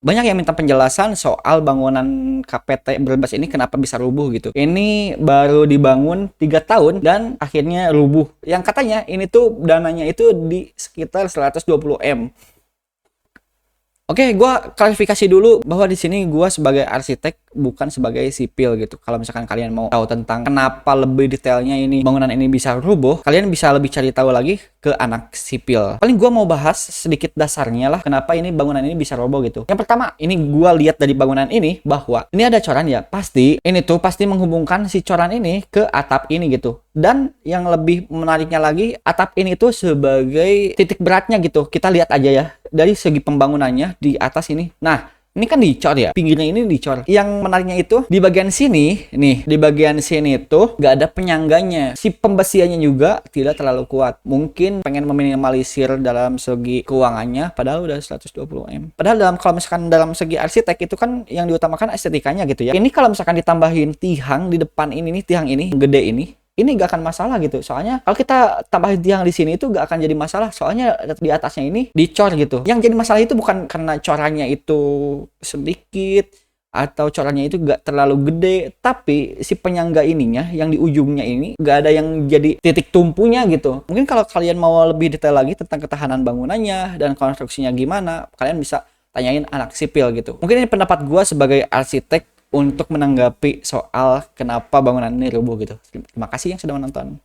Banyak yang minta penjelasan soal bangunan KPT Brebes ini kenapa bisa rubuh gitu. Ini baru dibangun 3 tahun dan akhirnya rubuh. Yang katanya ini tuh dananya itu di sekitar 120 M. Oke, gua klarifikasi dulu bahwa di sini gua sebagai arsitek bukan sebagai sipil gitu. Kalau misalkan kalian mau tahu tentang kenapa lebih detailnya ini bangunan ini bisa rubuh, kalian bisa lebih cari tahu lagi ke anak sipil. Paling gua mau bahas sedikit dasarnya lah kenapa ini bangunan ini bisa roboh gitu. Yang pertama, ini gua lihat dari bangunan ini bahwa ini ada coran ya, pasti ini tuh pasti menghubungkan si coran ini ke atap ini gitu. Dan yang lebih menariknya lagi, atap ini tuh sebagai titik beratnya gitu. Kita lihat aja ya dari segi pembangunannya di atas ini. Nah, ini kan dicor ya, pinggirnya ini dicor. Yang menariknya itu di bagian sini, nih di bagian sini tuh nggak ada penyangganya. Si pembesiannya juga tidak terlalu kuat. Mungkin pengen meminimalisir dalam segi keuangannya, padahal udah 120 M. Padahal kalau misalkan dalam segi arsitek itu kan yang diutamakan estetikanya gitu ya. Ini kalau misalkan ditambahin tiang di depan ini nih, tiang ini gede ini gak akan masalah gitu. Soalnya kalau kita tambahin tiang di sini itu gak akan jadi masalah. Soalnya di atasnya ini dicor gitu. Yang jadi masalah itu bukan karena corannya itu sedikit atau corannya itu gak terlalu gede, tapi si penyangga ininya yang di ujungnya ini gak ada yang jadi titik tumpunya gitu. Mungkin kalau kalian mau lebih detail lagi tentang ketahanan bangunannya dan konstruksinya gimana, kalian bisa tanyain anak sipil gitu. Mungkin ini pendapat gua sebagai arsitek untuk menanggapi soal kenapa bangunan ini rubuh gitu. Terima kasih yang sudah menonton.